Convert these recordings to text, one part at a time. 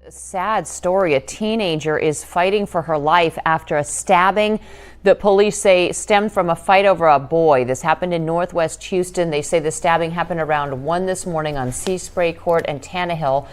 Sad story. A teenager is fighting for her life after a stabbing that police say stemmed from a fight over a boy. This happened in Northwest Houston. They say the stabbing happened around 1 this morning on Sea Spray Court and Tannehill.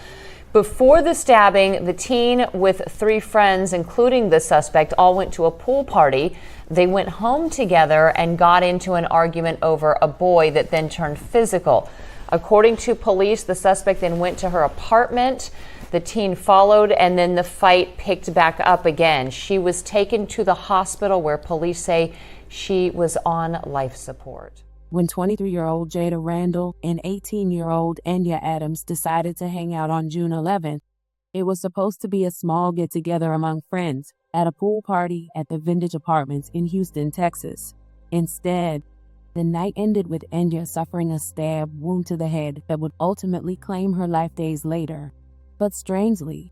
Before the stabbing, the teen with 3 friends, including the suspect, all went to a pool party. They went home together and got into an argument over a boy that then turned physical. According to police, the suspect then went to her apartment. The teen followed, and then the fight picked back up again. She was taken to the hospital where police say she was on life support. When 23-year-old Jada Randle and 18-year-old Endyah Adams decided to hang out on June 11th, it was supposed to be a small get-together among friends at a pool party at the Vintage Apartments in Houston, Texas. Instead, the night ended with Endyah suffering a stab wound to the head that would ultimately claim her life days later. But strangely,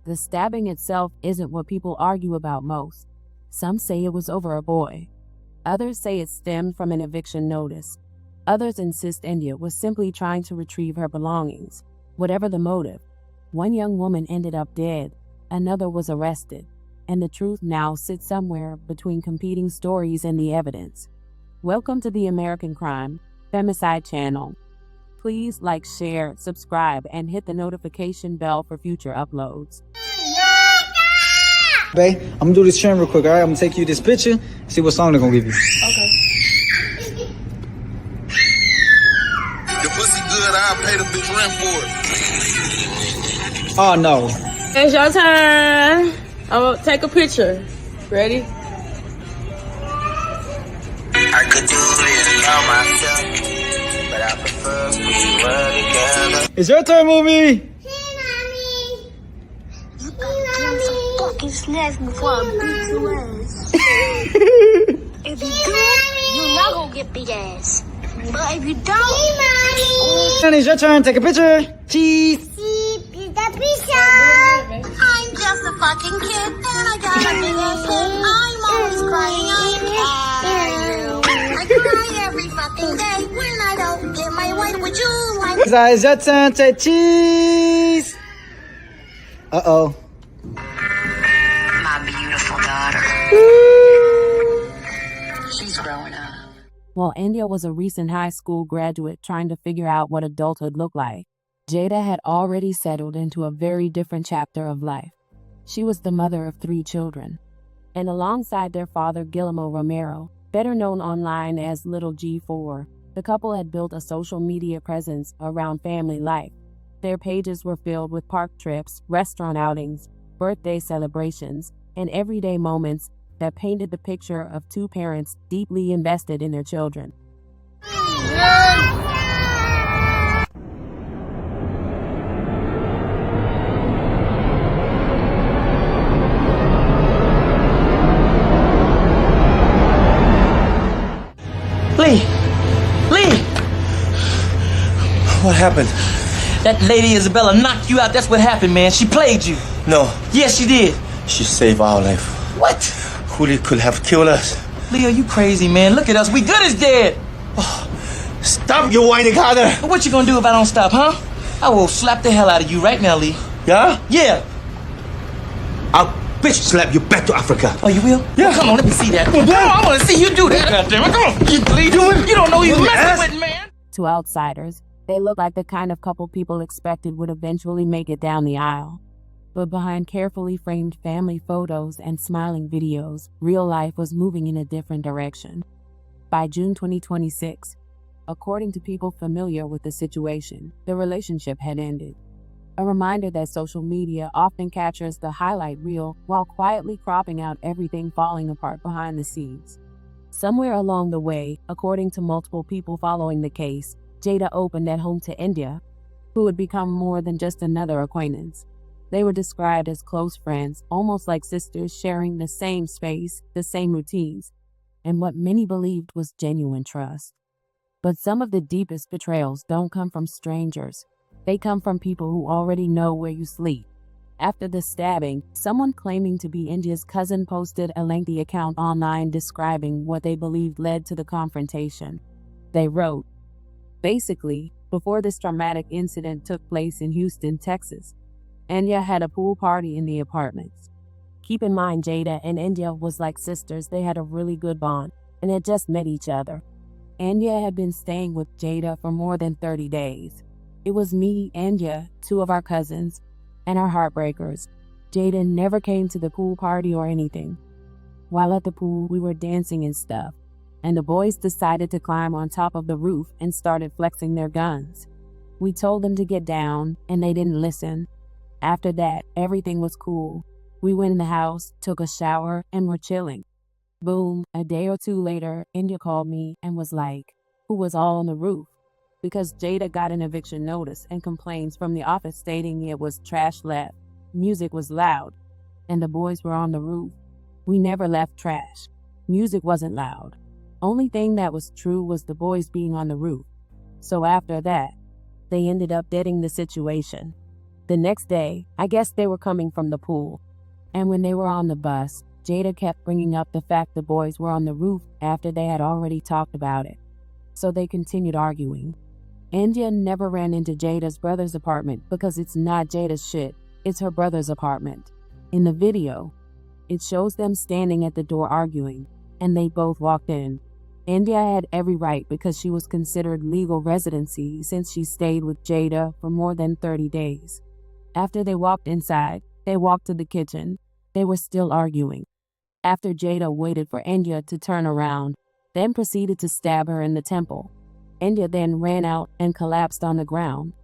the stabbing itself isn't what people argue about most. Some say it was over a boy. Others say it stemmed from an eviction notice. Others insist Endyah was simply trying to retrieve her belongings. Whatever the motive, one young woman ended up dead, another was arrested, and the truth now sits somewhere between competing stories and the evidence. Welcome to the American Crime Femicide channel. Please like, share, subscribe, and hit the notification bell for future uploads. Babe, I'm gonna do this trend real quick, all right? I'm gonna take you this picture, see what song they're gonna give you. Okay. The pussy good, I'll pay the bitch rent for it. Oh, no. It's your turn. I'm gonna take a picture. Ready? I could do this by myself, but I prefer we were together. It's your turn, movie. Fucking snacks before I beat your ass. If you do it, you're not gonna get big ass. But if you don't, Honey, it's your turn. Take a picture. Cheese. I'm just a fucking kid and I got a big ass head. I'm always crying. I cry every fucking day when I don't get my way. Would you like? It's your turn. Take cheese. Uh-oh. My beautiful daughter. She's growing up. While Endyah was a recent high school graduate trying to figure out what adulthood looked like, Jada had already settled into a very different chapter of life. She was the mother of 3 children, and alongside their father, Guillermo Romero, better known online as Little G4, the couple had built a social media presence around family life. Their pages were filled with park trips, restaurant outings, birthday celebrations, and everyday moments that painted the picture of 2 parents deeply invested in their children. Lee! What happened? That lady Isabella knocked you out. That's what happened, man. She played you. No, Yes, she did. she saved our life. What? Julio could have killed us. Lee, are you crazy, man? Look at us. We good as dead. Stop your whining harder. But what you gonna do if I don't stop, huh? I will slap the hell out of you right now, Lee. Yeah? Yeah. I'll bitch slap you back to Africa. Oh, you will? Yeah. Well, come on, let me see that. Come on, I wanna see you do that. Goddammit, come on. Lee, you don't know who you messing with, man. To outsiders, they looked like the kind of couple people expected would eventually make it down the aisle. But behind carefully framed family photos and smiling videos, real life was moving in a different direction. By June 2026, according to people familiar with the situation, the relationship had ended. A reminder that social media often captures the highlight reel while quietly cropping out everything falling apart behind the scenes. Somewhere along the way, according to multiple people following the case, Jada opened at home to Endyah, who would become more than just another acquaintance. They were described as close friends, almost like sisters sharing the same space, the same routines, and what many believed was genuine trust. But some of the deepest betrayals don't come from strangers. They come from people who already know where you sleep. After the stabbing, someone claiming to be Endyah's cousin posted a lengthy account online describing what they believed led to the confrontation. They wrote, "Basically, before this traumatic incident took place in Houston, Texas, Endyah had a pool party in the apartments. Keep in mind, Jada and Endyah was like sisters. They had a really good bond and had just met each other. Endyah had been staying with Jada for more than 30 days. It was me, Endyah, two of our cousins, and our heartbreakers. Jada never came to the pool party or anything. While at the pool, we were dancing and stuff, and the boys decided to climb on top of the roof and started flexing their guns. We told them to get down, and they didn't listen. After that, everything was cool. We went in the house, took a shower, and were chilling. Boom, a day or two later, Endyah called me and was like, who was all on the roof? Because Jada got an eviction notice and complaints from the office stating it was trash left, music was loud, and the boys were on the roof. We never left trash. Music wasn't loud. Only thing that was true was the boys being on the roof. So after that, they ended up deading the situation. The next day, I guess they were coming from the pool. And when they were on the bus, Jada kept bringing up the fact the boys were on the roof after they had already talked about it. So they continued arguing. Endyah never ran into Jada's brother's apartment because it's not Jada's shit, it's her brother's apartment. In the video, it shows them standing at the door arguing, and they both walked in. Endyah had every right because she was considered legal residency since she stayed with Jada for more than 30 days. After they walked inside, they walked to the kitchen. They were still arguing. After Jada waited for Endyah to turn around, then proceeded to stab her in the temple. Endyah then ran out and collapsed on the ground.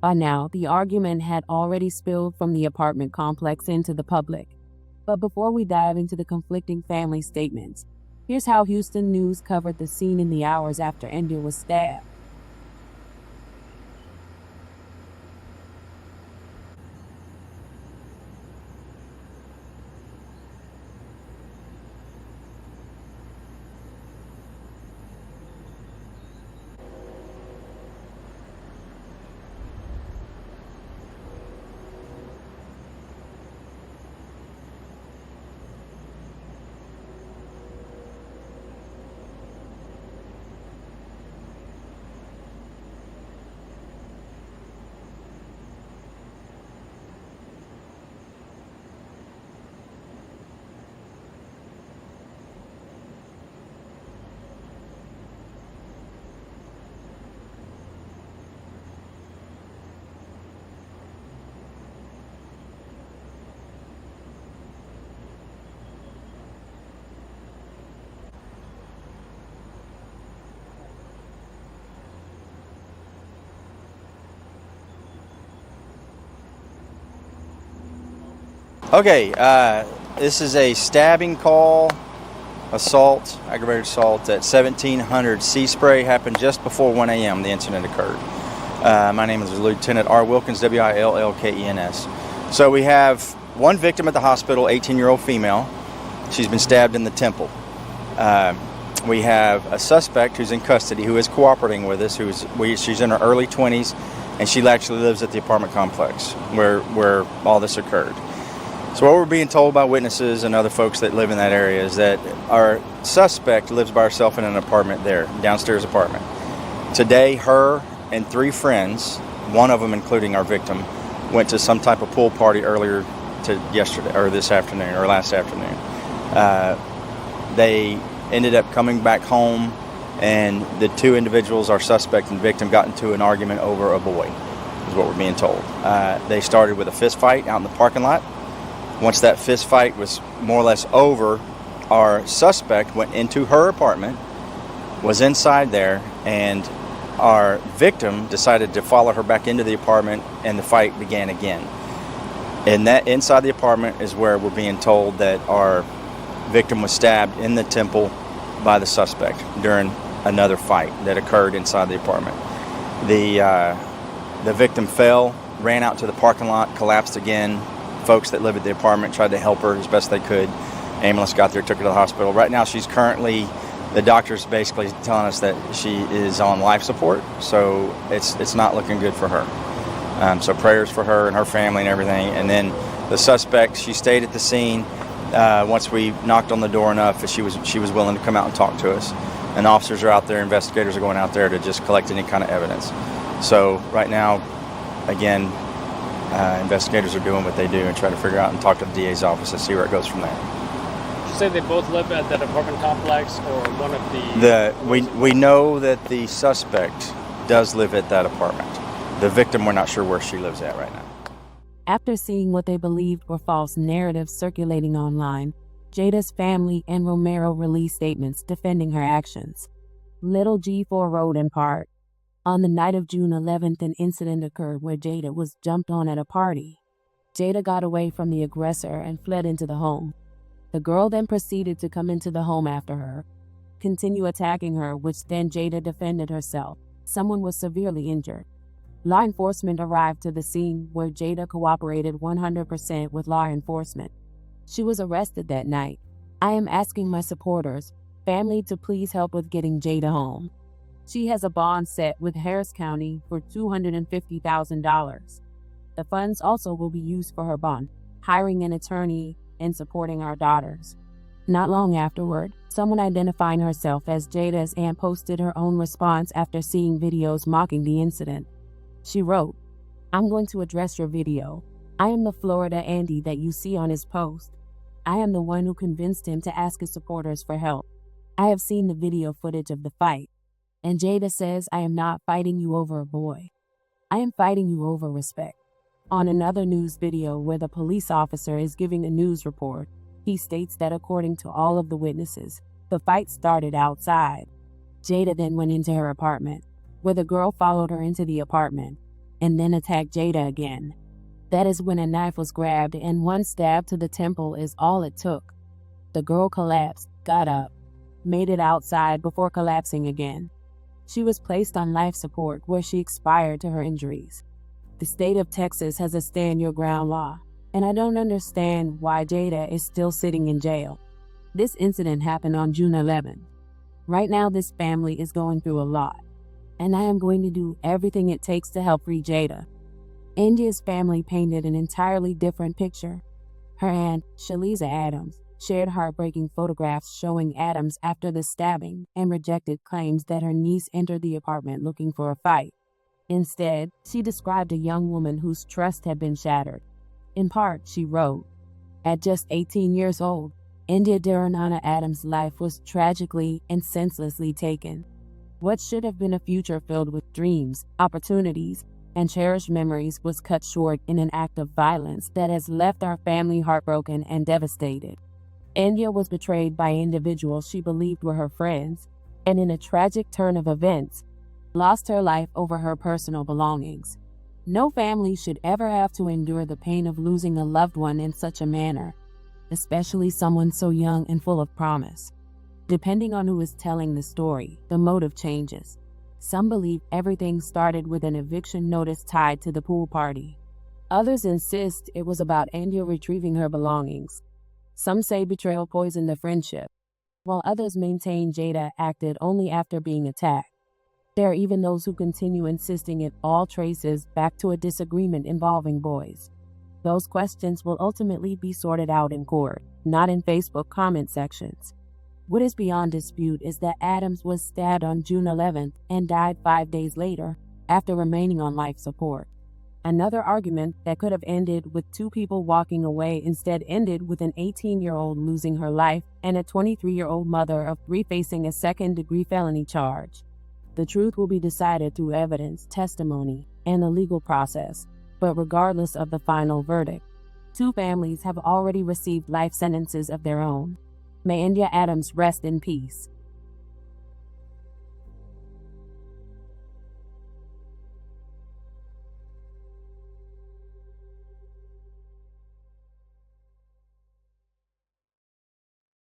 By now, the argument had already spilled from the apartment complex into the public. But before we dive into the conflicting family statements, here's how Houston News covered the scene in the hours after Endyah was stabbed. Okay, this is a stabbing call, assault, aggravated assault at 1700 Sea Spray. Happened just before 1 a.m. the incident occurred. My name is Lieutenant R. Wilkins, Willkens. So we have one victim at the hospital, 18-year-old female. She's been stabbed in the temple. We have a suspect who's in custody who is cooperating with us. She's in her early 20s, and she actually lives at the apartment complex where all this occurred. So what we're being told by witnesses and other folks that live in that area is that our suspect lives by herself in an apartment there, downstairs apartment. Today, her and 3 friends, one of them including our victim, went to some type of pool party earlier to yesterday, or this afternoon, or last afternoon. They ended up coming back home, and the 2 individuals, our suspect and victim, got into an argument over a boy, is what we're being told. They started with a fist fight out in the parking lot. Once that fist fight was more or less over, our suspect went into her apartment, was inside there, and our victim decided to follow her back into the apartment, and the fight began again. And that inside the apartment is where we're being told that our victim was stabbed in the temple by the suspect during another fight that occurred inside the apartment. The victim fell, ran out to the parking lot, collapsed again. Folks that live at the apartment tried to help her as best they could. Ambulance got there, took her to the hospital. Right now she's currently, the doctor's basically telling us that she is on life support, so it's not looking good for her. So prayers for her and her family and everything. And then the suspect, she stayed at the scene. Once we knocked on the door enough that she was willing to come out and talk to us. And officers are out there, investigators are going out there to just collect any kind of evidence. So right now, again, investigators are doing what they do and try to figure out and talk to the DA's office and see where it goes from there. Did you say they both live at that apartment complex or one of the... We know that the suspect does live at that apartment. The victim, we're not sure where she lives at right now. After seeing what they believed were false narratives circulating online, Jada's family and Romero released statements defending her actions. Little G4 wrote in part, "On the night of June 11th, an incident occurred where Jada was jumped on at a party. Jada got away from the aggressor and fled into the home. The girl then proceeded to come into the home after her, continue attacking her, which then Jada defended herself. Someone was severely injured. Law enforcement arrived to the scene where Jada cooperated 100% with law enforcement. She was arrested that night. I am asking my supporters, family, to please help with getting Jada home. She has a bond set with Harris County for $250,000. The funds also will be used for her bond, hiring an attorney, and supporting our daughters." Not long afterward, someone identifying herself as Jada's aunt posted her own response after seeing videos mocking the incident. She wrote, "I'm going to address your video. I am the Florida Andy that you see on his post. I am the one who convinced him to ask his supporters for help. I have seen the video footage of the fight. And Jada says I am not fighting you over a boy. I am fighting you over respect." On another news video where the police officer is giving a news report, he states that according to all of the witnesses, the fight started outside. Jada then went into her apartment, where the girl followed her into the apartment, and then attacked Jada again. That is when a knife was grabbed, and one stab to the temple is all it took. The girl collapsed, got up, made it outside before collapsing again. She was placed on life support where she expired to her injuries. The state of Texas has a stand your ground law, and I don't understand why Jada is still sitting in jail. This incident happened on June 11th. Right now, this family is going through a lot, and I am going to do everything it takes to help free Jada. Endyah's family painted an entirely different picture. Her aunt, Jada Adams, shared heartbreaking photographs showing Adams after the stabbing and rejected claims that her niece entered the apartment looking for a fight. Instead, she described a young woman whose trust had been shattered. In part, she wrote, "At just 18 years old, Endyah Deronanna Adams' life was tragically and senselessly taken. What should have been a future filled with dreams, opportunities, and cherished memories was cut short in an act of violence that has left our family heartbroken and devastated. Endyah was betrayed by individuals she believed were her friends, and in a tragic turn of events, lost her life over her personal belongings. No family should ever have to endure the pain of losing a loved one in such a manner, especially someone so young and full of promise. Depending on who is telling the story, the motive changes. Some believe everything started with an eviction notice tied to the pool party. Others insist it was about Endyah retrieving her belongings. Some say betrayal poisoned the friendship, while others maintain Jada acted only after being attacked. There are even those who continue insisting it all traces back to a disagreement involving boys. Those questions will ultimately be sorted out in court, not in Facebook comment sections. What is beyond dispute is that Adams was stabbed on June 11th and died 5 days later after remaining on life support. Another argument that could have ended with two people walking away instead ended with an 18-year-old losing her life and a 23-year-old mother of 3 facing a second-degree felony charge. The truth will be decided through evidence, testimony, and the legal process, but regardless of the final verdict, 2 families have already received life sentences of their own. May Endyah Adams rest in peace.